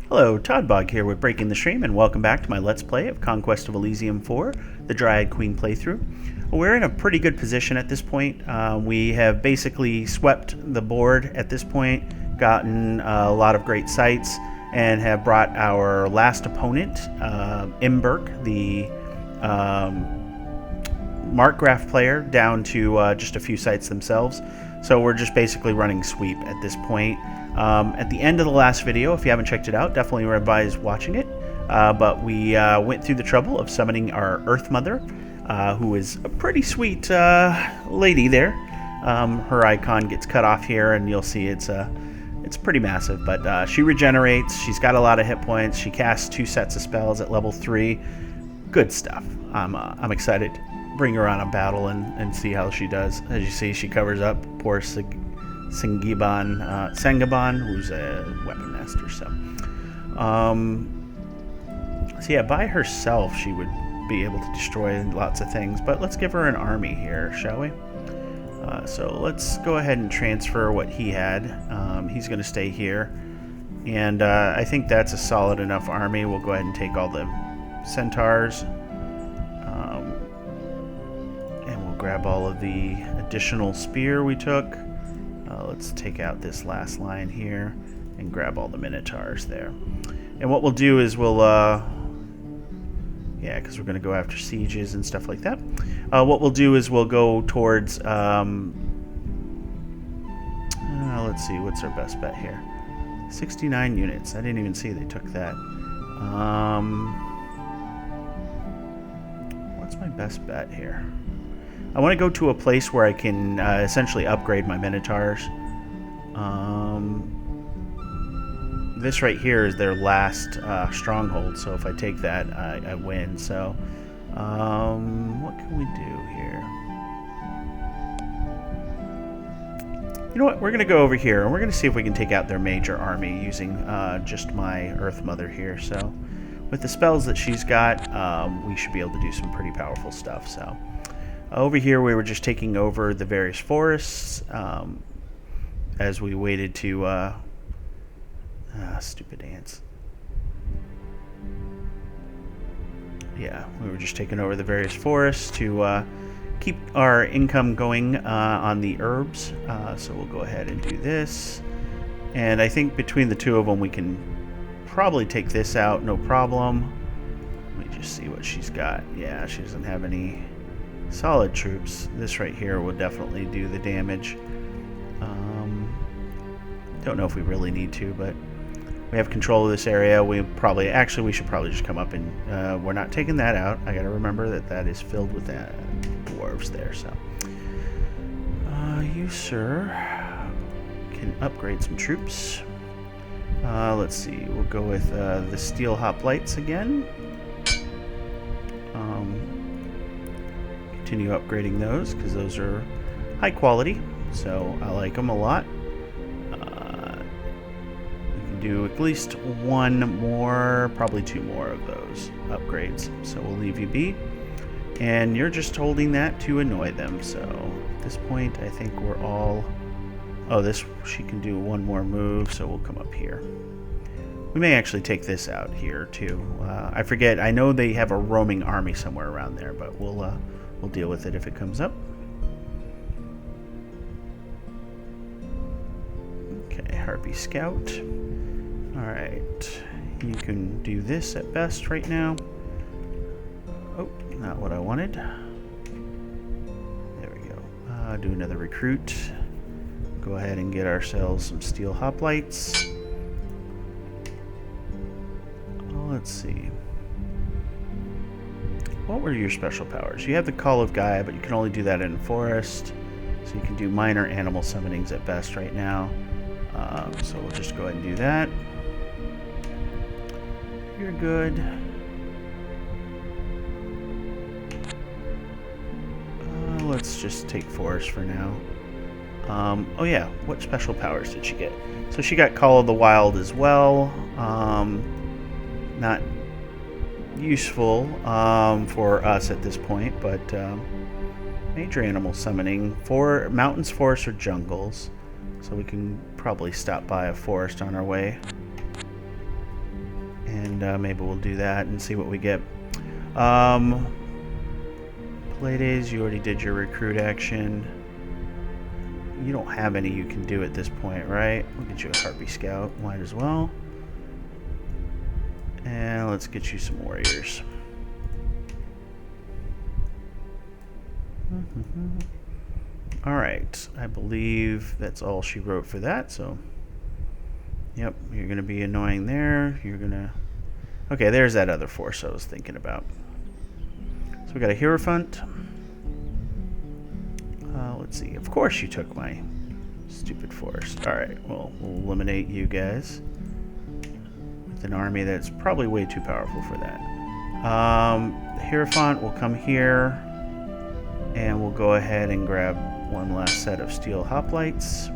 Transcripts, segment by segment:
Hello, Toddbog here with Breaking the Stream, and welcome back to my Let's Play of Conquest of Elysium 4, the Dryad Queen playthrough. We're in a pretty good position at this point. We have basically swept the board at this point, gotten a lot of great sites, and have brought our last opponent, Imberg, the Markgraf player, down to just a few sites themselves. So we're just basically running sweep at this point. At the end of the last video, if you haven't checked it out, definitely advise watching it. But we went through the trouble of summoning our Earth Mother, who is a pretty sweet lady there. Her icon gets cut off here, and you'll see it's pretty massive. But she regenerates. She's got a lot of hit points. She casts 2 sets of spells at level 3. Good stuff. I'm excited to bring her on a battle and see how she does. As you see, she covers up poor Sangabon, who's a weapon master. So yeah, by herself she would be able to destroy lots of things, but let's give her an army here, shall we? So let's go ahead and transfer what he had. He's going to stay here, and I think that's a solid enough army. We'll go ahead and take all the centaurs, and we'll grab all of the additional spear we took. Let's take out this last line here and grab all the minotaurs there. And what we'll do is we'll, yeah, because we're going to go after sieges and stuff like that. What we'll do is we'll go towards, let's see, what's our best bet here? 69 units. I didn't even see they took that. What's my best bet here? I want to go to a place where I can essentially upgrade my minotaurs. This right here is their last stronghold, so if I take that, I win. So, what can we do here? You know what? We're going to go over here, and we're going to see if we can take out their major army using just my Earth Mother here. So, with the spells that she's got, we should be able to do some pretty powerful stuff. So, over here, we were just taking over the various forests as we waited to... stupid ants. Yeah, we were just taking over the various forests to keep our income going on the herbs. So we'll go ahead and do this. And I think between the two of them, we can probably take this out, no problem. Let me just see what she's got. Yeah, she doesn't have any solid troops. This right here will definitely do the damage. Don't know if we really need to, but we have control of this area. We should probably just come up and we're not taking that out. I gotta remember that is filled with dwarves there. So you, sir, can upgrade some troops. Let's see, we'll go with the steel hoplites again. Continue upgrading those because those are high quality, so I like them a lot. We can do at least one more, probably 2 more of those upgrades, so we'll leave you be, and you're just holding that to annoy them. So at this point I think we're all... she can do one more move, so we'll come up here. We may actually take this out here too. I forget, I know they have a roaming army somewhere around there, but we'll deal with it if it comes up. Okay, Harpy Scout. Alright, you can do this at best right now. Oh, not what I wanted. There we go. Do another recruit. Go ahead and get ourselves some steel hoplites. Let's see. What were your special powers? You have the Call of Gaia, but you can only do that in forest. So you can do minor animal summonings at best right now. So we'll just go ahead and do that. You're good. Let's just take forest for now. Oh yeah, what special powers did she get? So she got Call of the Wild as well. Not useful for us at this point, but major animal summoning for mountains, forests, or jungles. So we can probably stop by a forest on our way. and maybe we'll do that and see what we get. Play days, you already did your recruit action. You don't have any you can do at this point, right? We'll get you a Harpy Scout, might as well. And let's get you some warriors. Alright, I believe that's all she wrote for that, so... Yep, you're going to be annoying there. You're going to... Okay, there's that other force I was thinking about. So we got a Hierophant. Let's see. Of course you took my stupid force. Alright, well, we'll eliminate you guys. With an army that's probably way too powerful for that. The Hierophant will come here. And we'll go ahead and grab one last set of steel hoplites.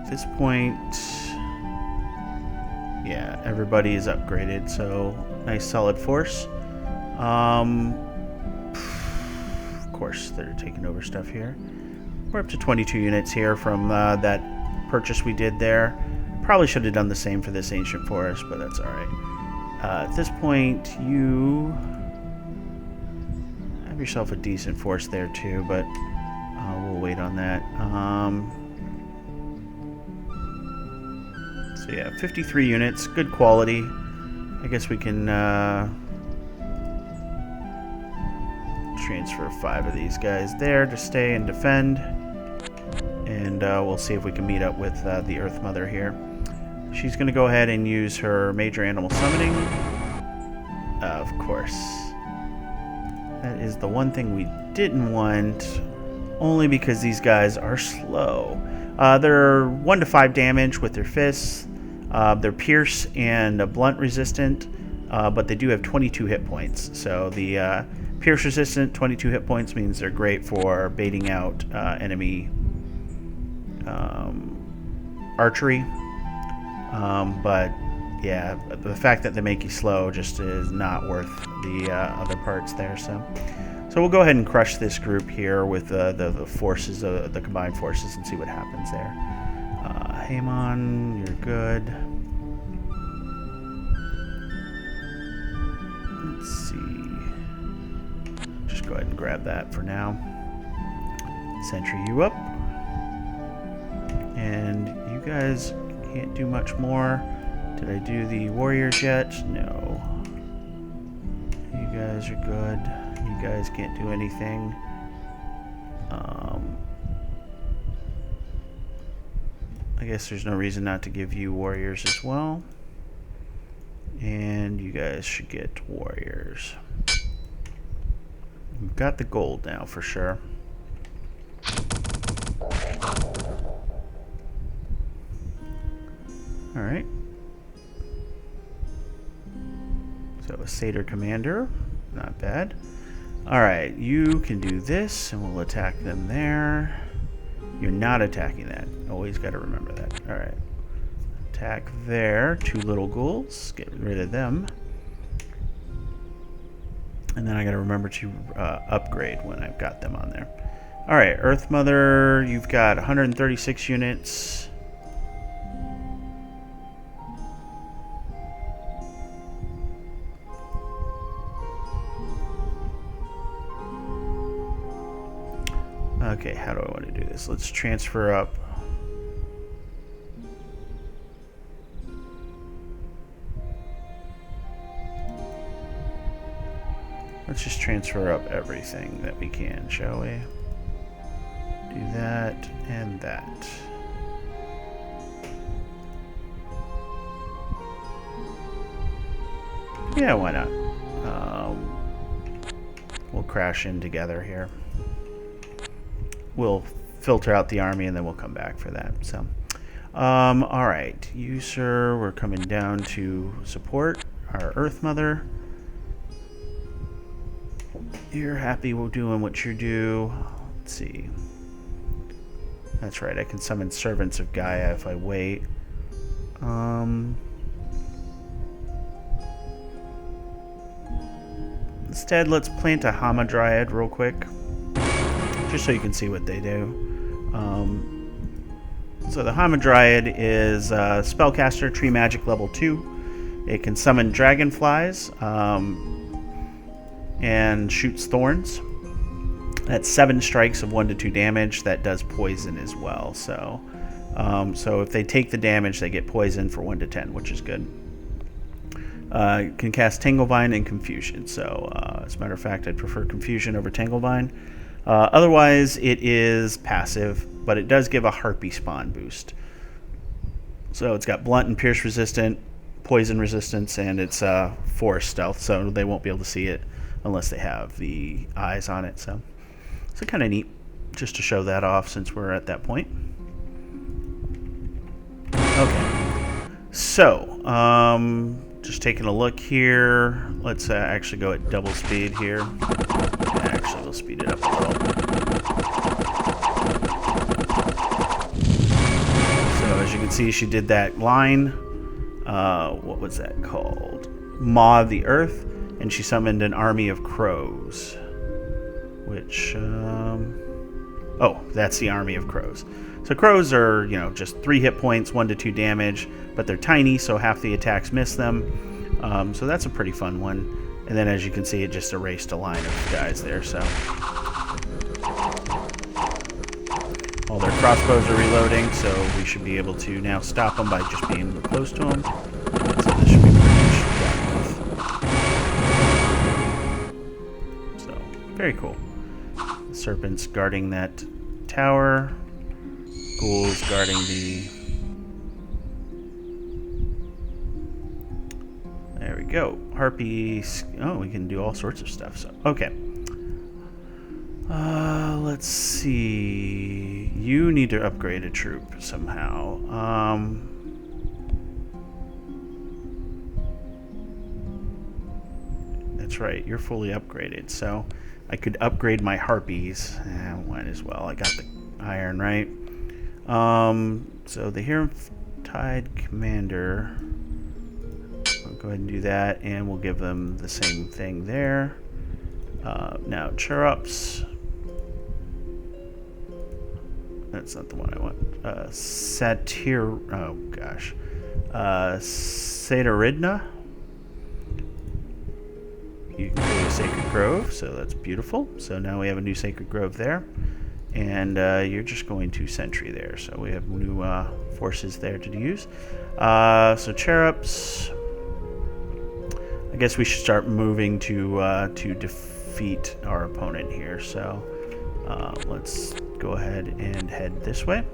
At this point, yeah, everybody is upgraded, so nice solid force. Of course, they're taking over stuff here. We're up to 22 units here from that purchase we did there. Probably should have done the same for this ancient forest, but that's alright. At this point, you... yourself a decent force there too, but we'll wait on that. So yeah, 53 units, good quality. I guess we can transfer 5 of these guys there to stay and defend, and we'll see if we can meet up with the Earth Mother here. She's going to go ahead and use her major animal summoning. Of course. That is the one thing we didn't want, only because these guys are slow. They're 1 to 5 damage with their fists. They're pierce and blunt resistant, but they do have 22 hit points. So the pierce resistant 22 hit points means they're great for baiting out enemy archery. But yeah, the fact that they make you slow just is not worth the other parts there. So we'll go ahead and crush this group here with the forces, the combined forces, and see what happens there. Haemon, you're good. Let's see. Just go ahead and grab that for now. Sentry you up. And you guys can't do much more. Did I do the warriors yet? No. You guys are good. You guys can't do anything. I guess there's no reason not to give you warriors as well. And you guys should get warriors. We've got the gold now for sure. Alright. So a Centaur Commander. Not bad. Alright, you can do this and we'll attack them there. You're not attacking that. Always got to remember that. Alright. Attack there. 2 little ghouls. Get rid of them. And then I got to remember to upgrade when I've got them on there. Alright, Earth Mother, you've got 136 units. Okay, how do I want to do this? Let's transfer up. Let's just transfer up everything that we can, shall we? Do that and that. Yeah, why not? We'll crash in together here. We'll filter out the army and then we'll come back for that. So, all right, you sir, we're coming down to support our Earth Mother. You're happy we're doing what you do. Let's see. That's right, I can summon Servants of Gaia if I wait. Instead, let's plant a Hama Dryad real quick. Just so you can see what they do. So the Dryad is a spellcaster, tree magic level 2. It can summon dragonflies and shoots thorns. That's 7 strikes of 1 to 2 damage. That does poison as well. So if they take the damage, they get poison for 1 to 10, which is good. Can cast Tanglevine and Confusion. So as a matter of fact, I'd prefer Confusion over Tanglevine. Otherwise, it is passive, but it does give a Harpy spawn boost. So it's got Blunt and Pierce resistant, Poison resistance, and it's Forest stealth, so they won't be able to see it unless they have the eyes on it. So kind of neat, just to show that off since we're at that point. Okay, so just taking a look here. Let's actually go at double speed here. Actually, we'll speed it up a little. So as you can see, she did that line. What was that called? Maw of the Earth, and she summoned an army of crows. Which, oh, that's the army of crows. So crows are, just 3 hit points, 1 to 2 damage, but they're tiny, so half the attacks miss them. So that's a pretty fun one. And then as you can see, it just erased a line of guys there, so. All their crossbows are reloading, so we should be able to now stop them by just being close to them. So this should be pretty much done with. So, very cool. The serpent's guarding that tower. Ghoul's guarding the... There we go. Harpy... Oh, we can do all sorts of stuff, so... Okay. Let's see... You need to upgrade a troop somehow. That's right, you're fully upgraded, so... I could upgrade my Harpies. Might as well. I got the iron, right? So the Untitled Commander... We'll go ahead and do that, and we'll give them the same thing there. Now, Chirrups. That's not the one I want. Oh gosh. Sataridna. You can create a Sacred Grove, so that's beautiful. So now we have a new Sacred Grove there. And you're just going to Sentry there. So we have new forces there to use. So Chirrups. I guess we should start moving to defeat our opponent here. So let's go ahead and head this way.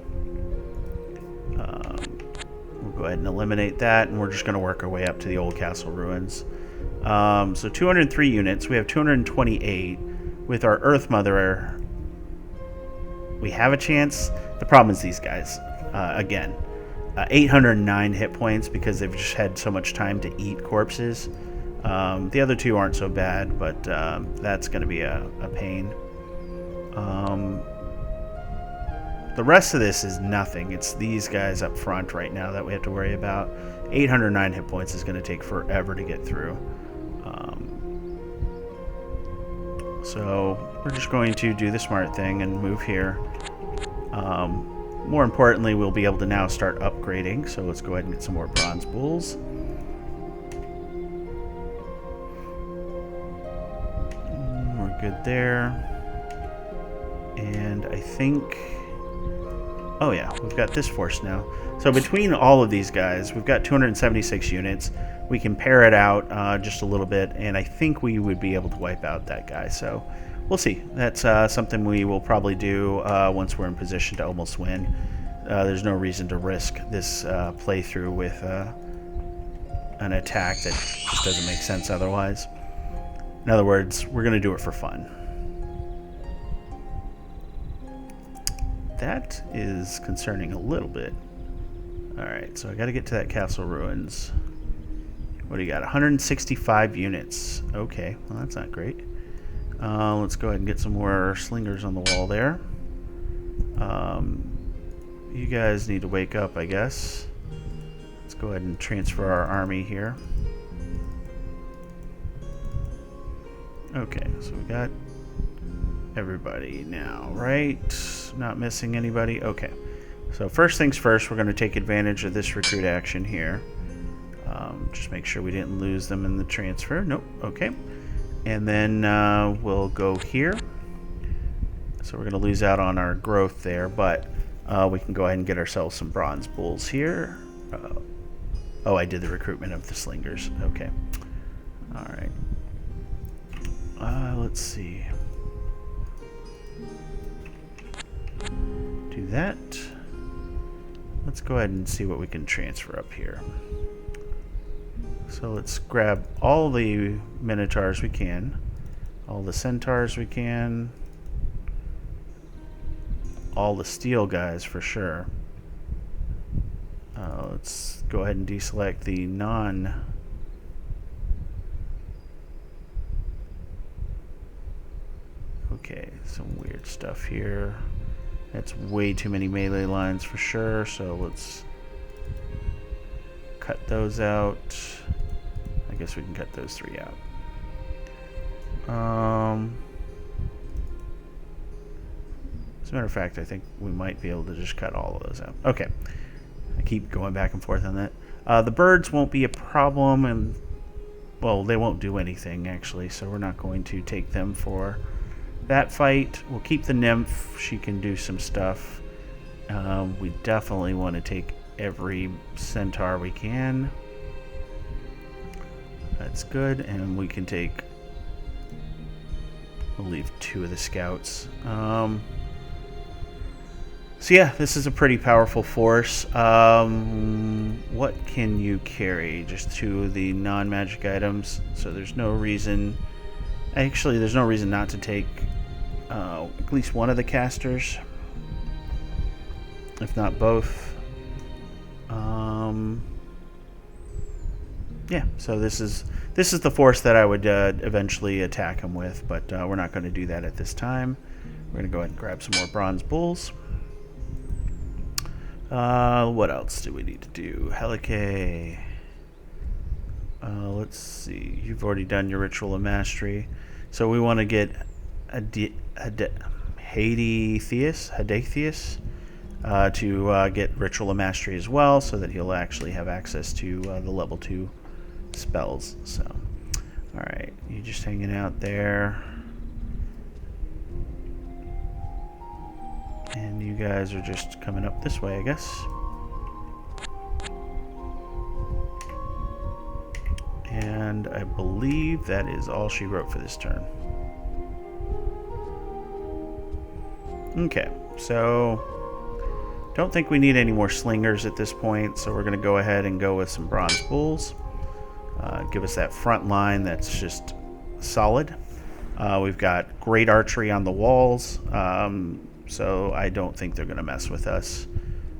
We'll go ahead and eliminate that, and we're just going to work our way up to the old castle ruins. So 203 units. We have 228. With our Earth Mother, we have a chance. The problem is these guys. Again, 809 hit points because they've just had so much time to eat corpses. The other two aren't so bad, but that's going to be a pain. The rest of this is nothing. It's these guys up front right now that we have to worry about. 809 hit points is going to take forever to get through. So we're just going to do the smart thing and move here. More importantly, we'll be able to now start upgrading. So let's go ahead and get some more bronze bulls. We're good there. And I think... Oh yeah, we've got this force now. So between all of these guys, we've got 276 units. We can pair it out just a little bit, and I think we would be able to wipe out that guy. So we'll see. That's something we will probably do once we're in position to almost win. There's no reason to risk this playthrough with an attack that just doesn't make sense otherwise. In other words, we're going to do it for fun. That is concerning a little bit. Alright, so I got to get to that castle ruins. What do you got? 165 units. Okay, well that's not great. Let's go ahead and get some more slingers on the wall there. You guys need to wake up, I guess. Let's go ahead and transfer our army here. Okay, so we got everybody now, right? Not missing anybody. Okay. So first things first, we're going to take advantage of this recruit action here. Just make sure we didn't lose them in the transfer. Nope. Okay. And then we'll go here. So we're going to lose out on our growth there, but we can go ahead and get ourselves some bronze bulls here. Oh, I did the recruitment of the slingers. Okay. All right. Let's see. Do that. Let's go ahead and see what we can transfer up here. So let's grab all the minotaurs we can, all the centaurs we can, all the steel guys for sure. Let's go ahead and deselect the non. Okay, some weird stuff here. That's way too many melee lines for sure, so let's cut those out. I guess we can cut those 3 out. As a matter of fact, I think we might be able to just cut all of those out. Okay. I keep going back and forth on that. The birds won't be a problem, and, well, they won't do anything, actually, so we're not going to take them for that fight. We'll keep the nymph. She can do some stuff. We definitely want to take every centaur we can. That's good, and we can take, we'll leave 2 of the scouts. So yeah, this is a pretty powerful force. What can you carry? Just 2 of the non-magic items, so there's no reason, actually there's no reason not to take at least 1 of the casters, if not both. Yeah, so this is the force that I would eventually attack him with, but we're not going to do that at this time. We're going to go ahead and grab some more bronze bulls. What else do we need to do? Helicae. Let's see. You've already done your Ritual of Mastery. So we want to get Hadetheus to get Ritual of Mastery as well, so that he'll actually have access to the level 2 spells. So, alright. You just hanging out there. And you guys are just coming up this way, I guess. And I believe that is all she wrote for this turn. Okay, so don't think we need any more slingers at this point, so we're going to go ahead and go with some bronze bulls. Give us that front line that's just solid. We've got great archery on the walls, so I don't think they're going to mess with us.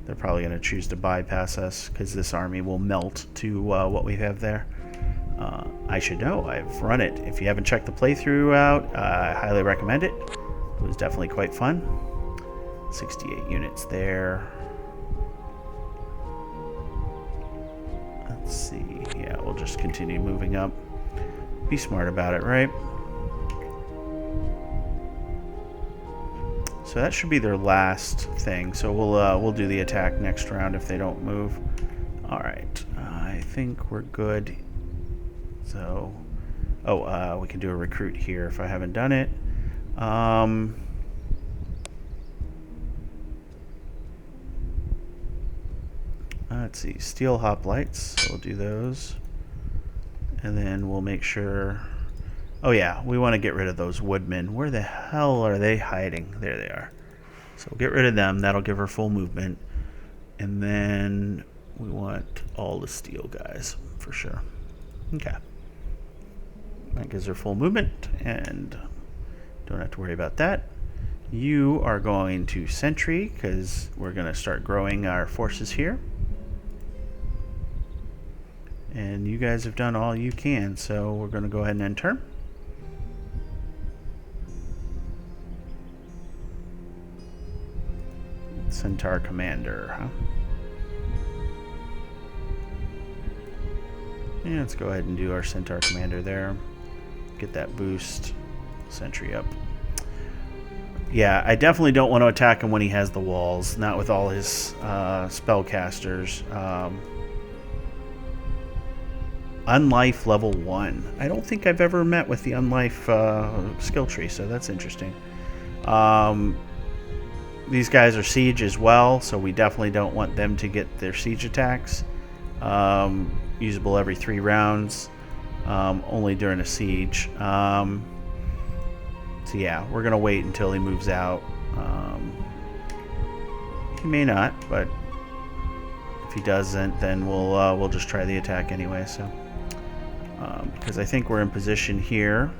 They're probably going to choose to bypass us because this army will melt to what we have there. I should know. I've run it. If you haven't checked the playthrough out, I highly recommend it. It was definitely quite fun. 68 units there. Let's see. Yeah, we'll just continue moving up. Be smart about it, right? So that should be their last thing. So we'll do the attack next round if they don't move. All right. I think we're good. So, we can do a recruit here if I haven't done it. Let's see, steel hoplites, so we'll do those. And then we'll make sure, oh yeah, we want to get rid of those woodmen. Where the hell are they hiding? There they are. So we'll get rid of them, that'll give her full movement. And then we want all the steel guys, for sure. Okay. That gives her full movement, and don't have to worry about that. You are going to sentry, because we're going to start growing our forces here. And you guys have done all you can, so we're going to go ahead and end turn. Centaur Commander, huh? Yeah, let's go ahead and do our Centaur Commander there. Get that boost. Sentry up. Yeah, I definitely don't want to attack him when he has the walls. Not with all his spellcasters. Unlife level 1. I don't think I've ever met with the Unlife skill tree, so that's interesting. These guys are siege as well, so we definitely don't want them to get their siege attacks. Usable every 3 rounds, only during a siege. So yeah, we're gonna wait until he moves out. He may not, but if he doesn't, then we'll just try the attack anyway. So because I think we're in position here.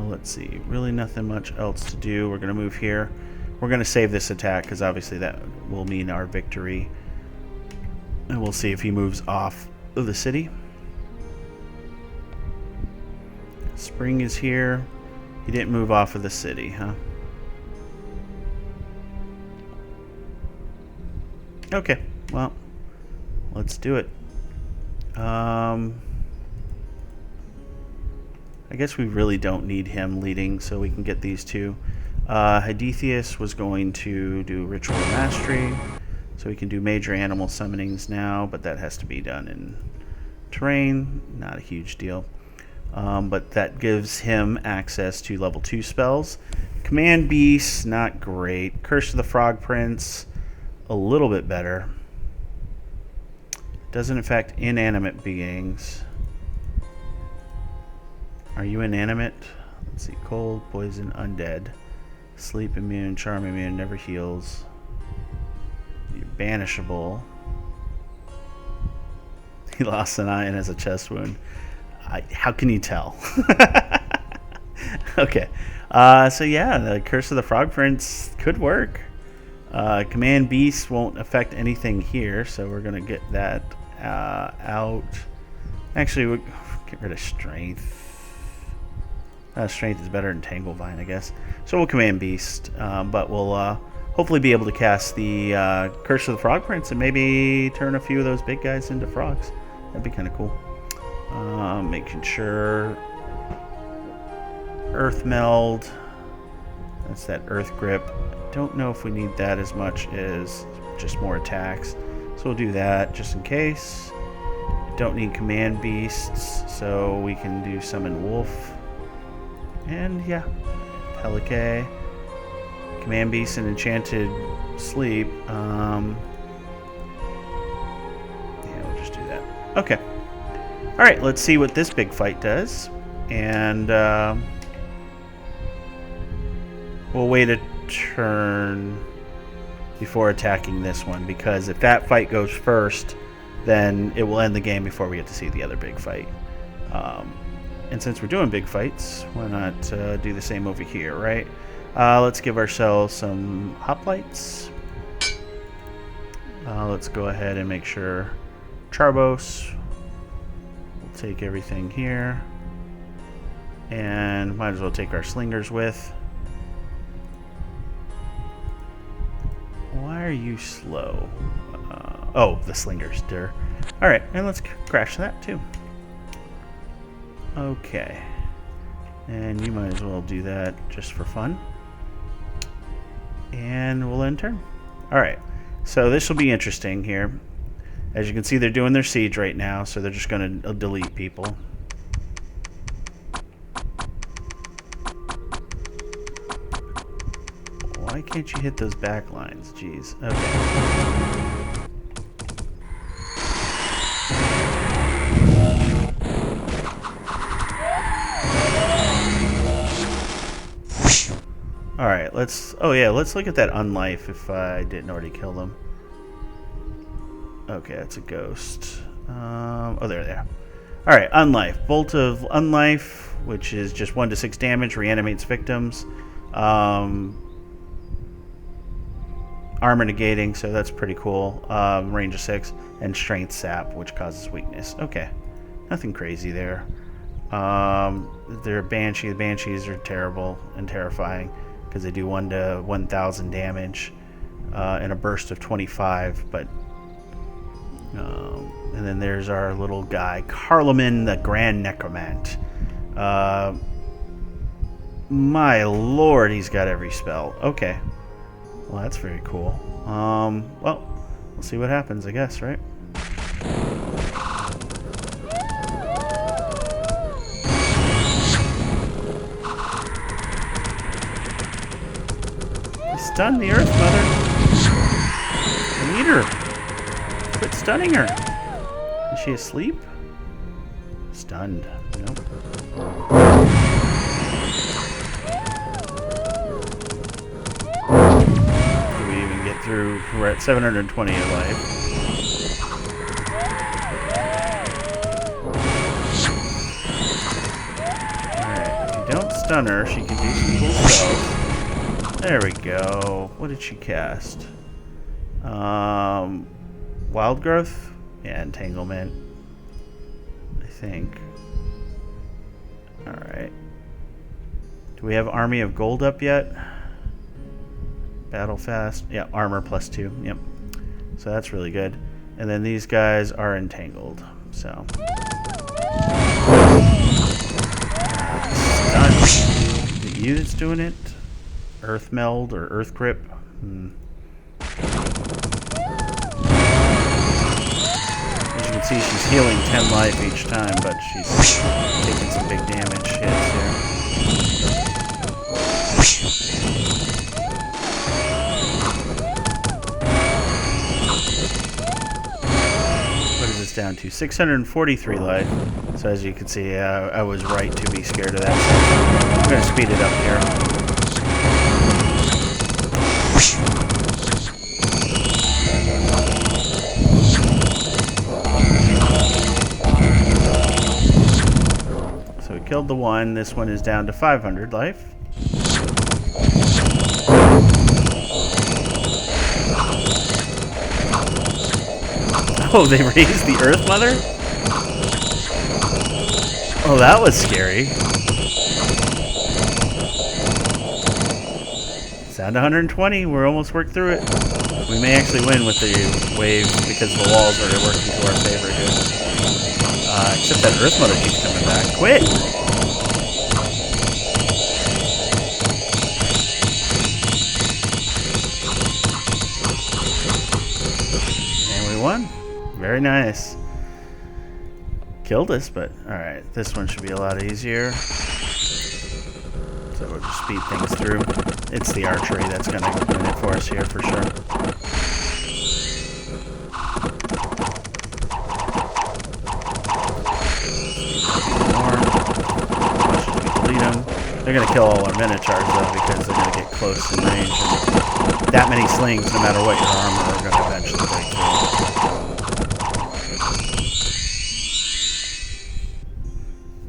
Let's see, really nothing much else to do. We're gonna move here. We're gonna save this attack because obviously that will mean our victory. And we'll see if he moves off of the city. Spring is here. He didn't move off of the city, huh? Okay, well, let's do it. I guess we really don't need him leading, so we can get these two. Hydetheus was going to do Ritual Mastery, so we can do major animal summonings now, but that has to be done in terrain. Not a huge deal. But that gives him access to level 2 spells. Command Beast, not great. Curse of the Frog Prince, a little bit better. Doesn't affect inanimate beings. Are you inanimate? Let's see. Cold, poison, undead. Sleep immune, charm immune, never heals. You're banishable. He lost an eye and has a chest wound. How can you tell? Okay. So yeah, the Curse of the Frog Prince could work. Command Beast won't affect anything here, so we're going to get that out. Actually, we'll get rid of Strength. Strength is better than Tanglevine, I guess. So we'll Command Beast, but we'll hopefully be able to cast the Curse of the Frog Prince and maybe turn a few of those big guys into frogs. That'd be kind of cool. Making sure Earth Meld. That's that Earth Grip. Don't know if we need that as much as just more attacks. So we'll do that just in case. Don't need Command Beasts, so we can do Summon Wolf. And yeah, Pelike, Command Beast, and Enchanted Sleep. Yeah, we'll just do that. Okay. Alright, let's see what this big fight does. And we'll wait a turn before attacking this one, because if that fight goes first, then it will end the game before we get to see the other big fight. And since we're doing big fights, why not do the same over here, right? Let's give ourselves some hoplites. Let's go ahead and make sure Charbos. We'll take everything here. And might as well take our slingers with. Why are you slow? Oh, the slingers, dear. Alright, and let's crash that too. Okay. And you might as well do that just for fun. And we'll end turn. Alright, so this will be interesting here. As you can see, they're doing their siege right now, so they're just going to delete people. Why can't you hit those back lines? Jeez. Okay. Alright, let's look at that Unlife if I didn't already kill them. Okay, that's a ghost. Oh, there they are. Alright, Unlife. Bolt of Unlife, which is just 1 to 6 damage, reanimates victims. Armor negating, so that's pretty cool. Range of 6, and Strength Sap, which causes weakness. Okay, nothing crazy there. They're Banshee. The Banshees are terrible and terrifying because they do 1 to 1,000 damage in a burst of 25. But and then there's our little guy, Carloman, the Grand Necromant. My lord, he's got every spell. Okay. Well, that's very cool. Well, we'll see what happens, I guess, right? Stun the Earth Mother. I need her. Quit stunning her. Is she asleep? Stunned. Nope. Do we even get through? We're at 720 of life. Alright, if you don't stun her, she can do some cool spells. There we go. What did she cast? Wild Growth? Yeah, Entanglement. I think. Alright. Do we have Army of Gold up yet? Battle Fast. Yeah, Armor +2. Yep. So that's really good. And then these guys are entangled. So. Is it you that's doing it? Earth Meld or Earth Grip. As you can see, she's healing 10 life each time, but she's taking some big damage hits here. What is this down to? 643 life. So as you can see, I was right to be scared of that. So I'm going to speed it up here. So we killed the one. This one is down to 500 life. Oh, they raised the Earth Mother? Oh, that was scary. It's down to 120. We're almost worked through it. We may actually win with the wave because the walls are working to our favor here. Except that Earth Mother keeps coming back. Quit! And we won. Very nice. Killed us, but alright. This one should be a lot easier. So we'll just speed things through. It's the archery that's going to win it for us here for sure. They're going to kill all our minotaurs though because they're going to get close in range. And that many slings, no matter what your armor, are going to eventually break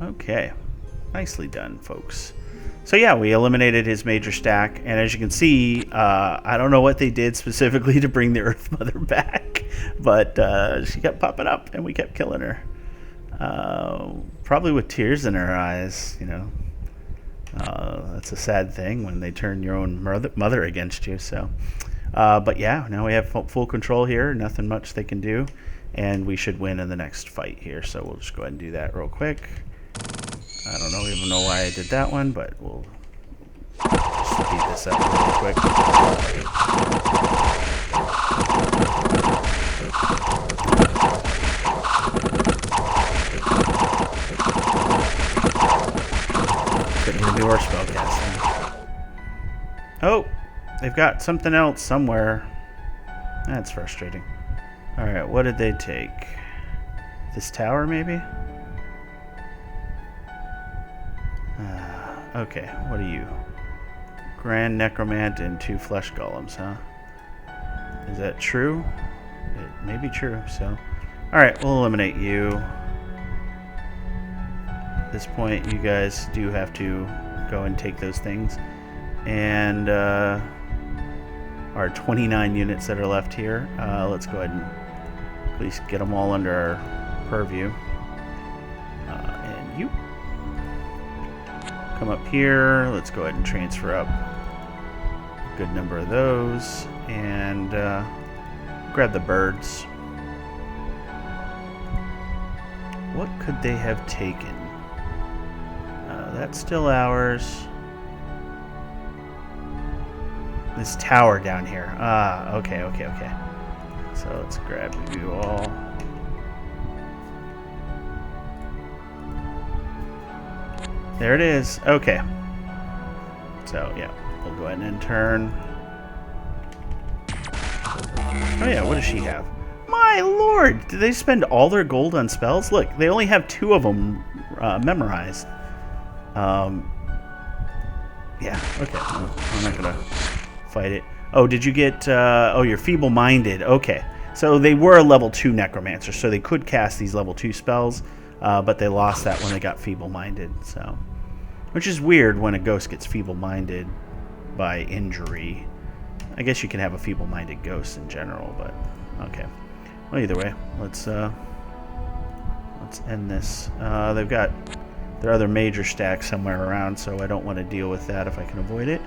through. Okay. Nicely done, folks. So yeah, we eliminated his major stack, and as you can see, I don't know what they did specifically to bring the Earth Mother back, but she kept popping up, and we kept killing her. Probably with tears in her eyes, you know. That's a sad thing when they turn your own mother against you. So, but yeah, now we have full control here. Nothing much they can do, and we should win in the next fight here. So we'll just go ahead and do that real quick. I don't even know why I did that one, but we'll speed this up really quick. Couldn't even do our spellcasting. Oh, they've got something else somewhere. That's frustrating. Alright, what did they take? This tower, maybe? Okay, what are you? Grand Necromant and 2 Flesh Golems, huh? Is that true? It may be true, so... Alright, we'll eliminate you. At this point, you guys do have to go and take those things. And our 29 units that are left here, let's go ahead and at least get them all under our purview. And you... Come up here. Let's go ahead and transfer up a good number of those and grab the birds. What could they have taken? That's still ours. This tower down here. Ah, okay. So let's grab you all. There it is. Okay. So, yeah. We'll go ahead and turn. Oh, yeah. What does she have? My lord! Did they spend all their gold on spells? Look, they only have 2 of them memorized. Yeah. Okay. Well, I'm not going to fight it. Oh, did you get... oh, you're feeble-minded. Okay. So they were a level 2 necromancer, so they could cast these level 2 spells, but they lost that when they got feeble-minded. So, which is weird when a ghost gets feeble-minded by injury. I guess you can have a feeble-minded ghost in general, but okay. Well, either way, let's end this. They've got their other major stack somewhere around, so I don't want to deal with that if I can avoid it.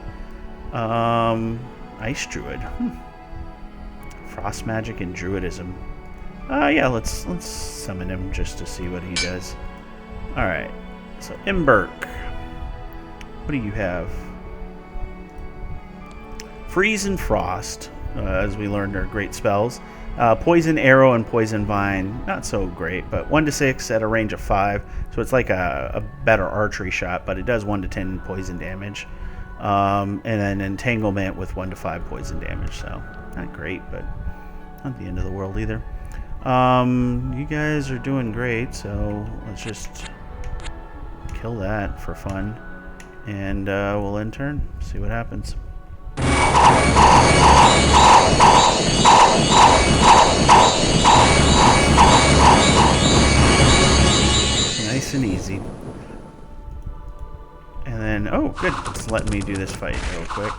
Ice Druid. Frost magic and druidism. Yeah, let's summon him just to see what he does. Alright. So Imberk. What do you have? Freeze and Frost, as we learned, are great spells. Poison Arrow and Poison Vine, not so great, but 1 to 6 at a range of 5. So it's like a better archery shot, but it does 1 to 10 poison damage. And then Entanglement with 1 to 5 poison damage. So not great, but not the end of the world either. You guys are doing great, so let's just kill that for fun. And we'll end turn, see what happens. Nice and easy. And then, oh, good. It's letting me do this fight real quick.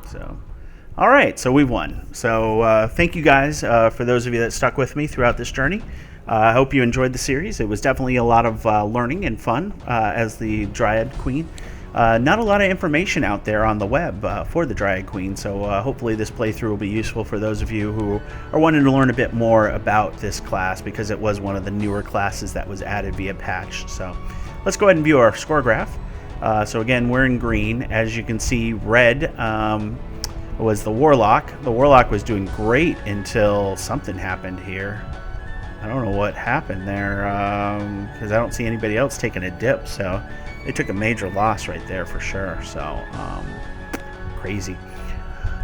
So, all right. So we've won. So thank you guys for those of you that stuck with me throughout this journey. I hope you enjoyed the series. It was definitely a lot of learning and fun as the Dryad Queen. Not a lot of information out there on the web for the Dryad Queen, so hopefully this playthrough will be useful for those of you who are wanting to learn a bit more about this class, because it was one of the newer classes that was added via patch. So let's go ahead and view our score graph. So again, we're in green. As you can see, red was the Warlock. The Warlock was doing great until something happened here. I don't know what happened there, because I don't see anybody else taking a dip, so they took a major loss right there for sure. So crazy.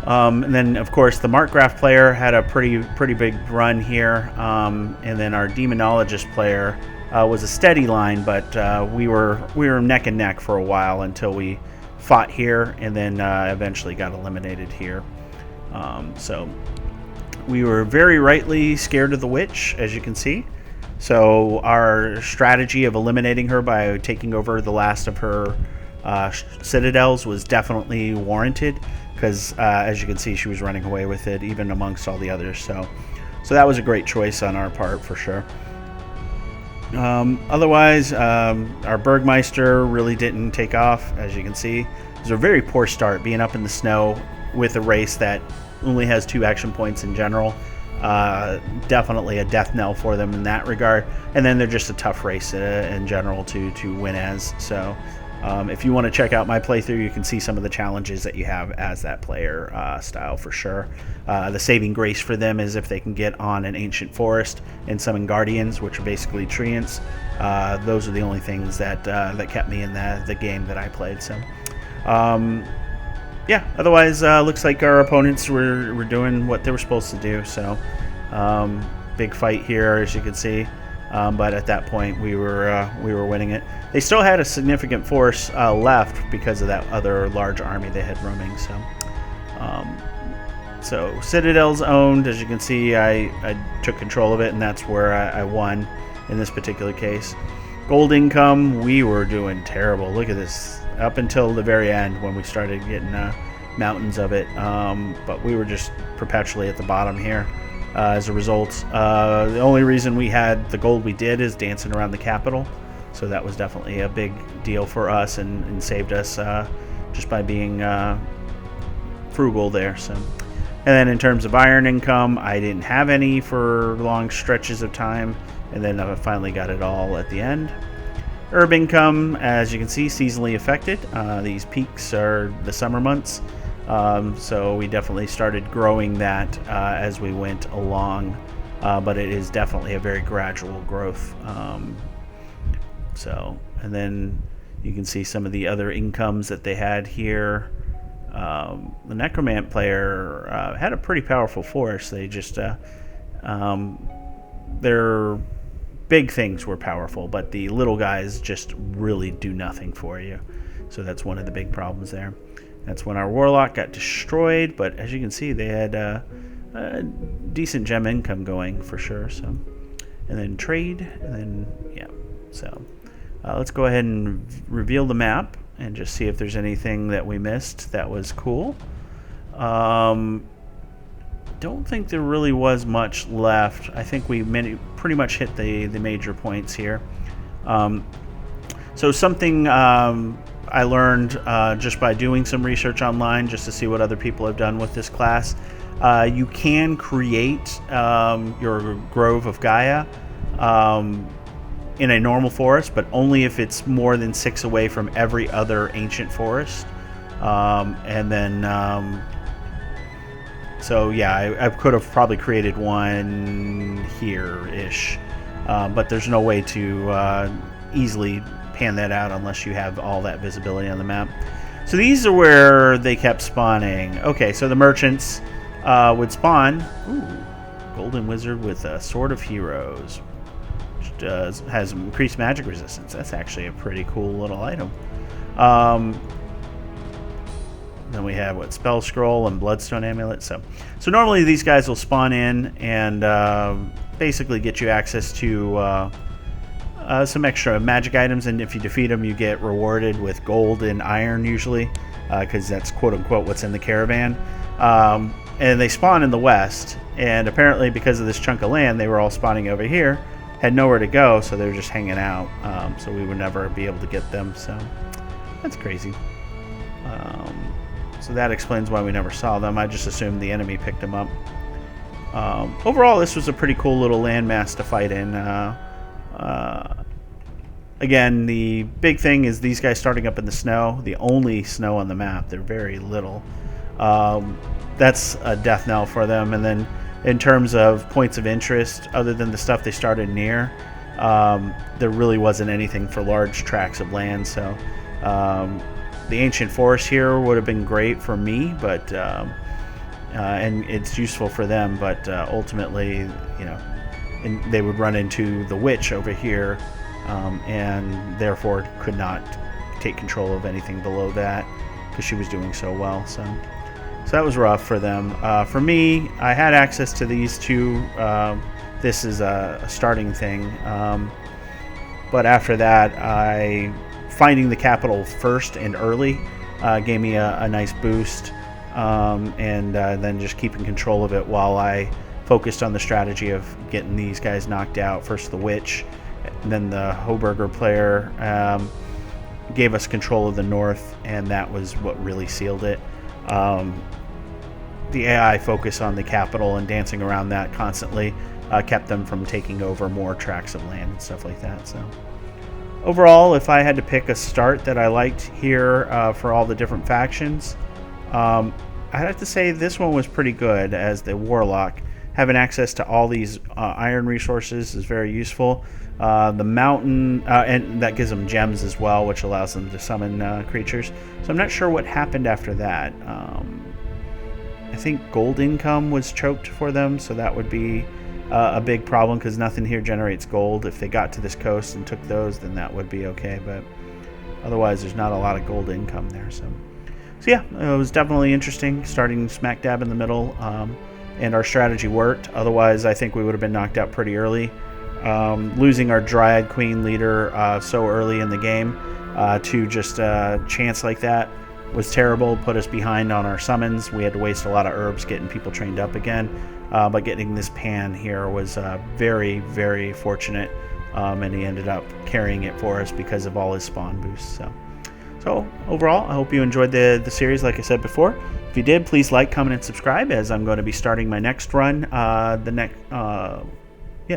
And then of course the Markgraf player had a pretty big run here, and then our Demonologist player was a steady line, but we were neck and neck for a while until we fought here, and then eventually got eliminated here. So we were very rightly scared of the witch, as you can see. So our strategy of eliminating her by taking over the last of her citadels was definitely warranted, because as you can see, she was running away with it even amongst all the others. So that was a great choice on our part for sure. Otherwise, our Burgmeister really didn't take off, as you can see. It was a very poor start, being up in the snow with a race that only has 2 action points in general. Definitely a death knell for them in that regard, and then they're just a tough race in general to win as. So if you want to check out my playthrough, you can see some of the challenges that you have as that player style for sure. The saving grace for them is if they can get on an ancient forest and summon guardians, which are basically treants. Those are the only things that kept me in the game that I played. So yeah, otherwise looks like our opponents were doing what they were supposed to do. So big fight here, as you can see, but at that point we were winning it. They still had a significant force left because of that other large army they had roaming. So Citadel's owned, as you can see. I took control of it, and that's where I won in this particular case. Gold income, we were doing terrible. Look at this. Up until the very end when we started getting mountains of it, but we were just perpetually at the bottom here as a result. The only reason we had the gold we did is dancing around the capital, so that was definitely a big deal for us and saved us just by being frugal there. So, and then in terms of iron income, I didn't have any for long stretches of time, and then I finally got it all at the end. Herb income, as you can see, seasonally affected. These peaks are the summer months. So we definitely started growing that as we went along, but it is definitely a very gradual growth. And then you can see some of the other incomes that they had here. The Necromant player had a pretty powerful force. They just their big things were powerful, but the little guys just really do nothing for you. So that's one of the big problems there. That's when our Warlock got destroyed, but as you can see, they had a decent gem income going for sure. So, and then trade, and then yeah. So let's go ahead and reveal the map and just see if there's anything that we missed that was cool. Don't think there really was much left. I think we pretty much hit the major points here. So something I learned just by doing some research online, just to see what other people have done with this class. You can create your Grove of Gaia in a normal forest, but only if it's more than 6 away from every other ancient forest. And then so yeah, I could have probably created one here-ish, but there's no way to easily pan that out unless you have all that visibility on the map. So these are where they kept spawning. Okay, so the merchants would spawn. Ooh, golden wizard with a sword of heroes, which has increased magic resistance. That's actually a pretty cool little item. Then we have what, spell scroll and bloodstone amulet. So normally these guys will spawn in and basically get you access to some extra magic items, and if you defeat them, you get rewarded with gold and iron usually, because that's quote unquote what's in the caravan. And they spawn in the west, and apparently because of this chunk of land, they were all spawning over here, had nowhere to go, so they were just hanging out. So we would never be able to get them. So that's crazy. So that explains why we never saw them. I just assumed the enemy picked them up. Overall, this was a pretty cool little landmass to fight in. Again, the big thing is these guys starting up in the snow. The only snow on the map. They're very little. That's a death knell for them. And then in terms of points of interest, other than the stuff they started near, there really wasn't anything for large tracts of land. So the ancient forest here would have been great for me, but and it's useful for them. But ultimately, you know, they would run into the witch over here, and therefore could not take control of anything below that because she was doing so well. So that was rough for them. For me, I had access to these two. This is a starting thing, but after that, finding the capital first and early gave me a nice boost, and then just keeping control of it while I focused on the strategy of getting these guys knocked out. First the witch, and then the Hoburger player gave us control of the north, and that was what really sealed it. The AI focus on the capital and dancing around that constantly kept them from taking over more tracts of land and stuff like that. So overall, if I had to pick a start that I liked here for all the different factions, I'd have to say this one was pretty good as the Warlock. Having access to all these iron resources is very useful. The mountain, and that gives them gems as well, which allows them to summon creatures. So I'm not sure what happened after that. I think gold income was choked for them, so that would be a big problem because nothing here generates gold. If they got to this coast and took those, then that would be okay, but otherwise there's not a lot of gold income there. So yeah, it was definitely interesting starting smack dab in the middle, and our strategy worked. Otherwise, I think we would have been knocked out pretty early. Losing our Dryad Queen leader so early in the game to just a chance like that was terrible. Put us behind on our summons. We had to waste a lot of herbs getting people trained up again. But getting this pan here was very, very fortunate, and he ended up carrying it for us because of all his spawn boosts. So overall, I hope you enjoyed the series. Like I said before, if you did, please like, comment, and subscribe, as I'm going to be starting my next run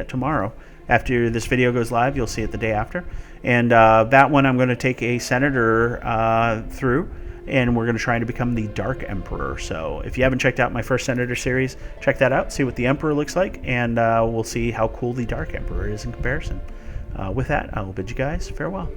tomorrow. After this video goes live, you'll see it the day after. And that one I'm going to take a senator through and we're going to try to become the Dark Emperor. So if you haven't checked out my first Senator series, check that out, see what the Emperor looks like, and we'll see how cool the Dark Emperor is in comparison. With that, I will bid you guys farewell.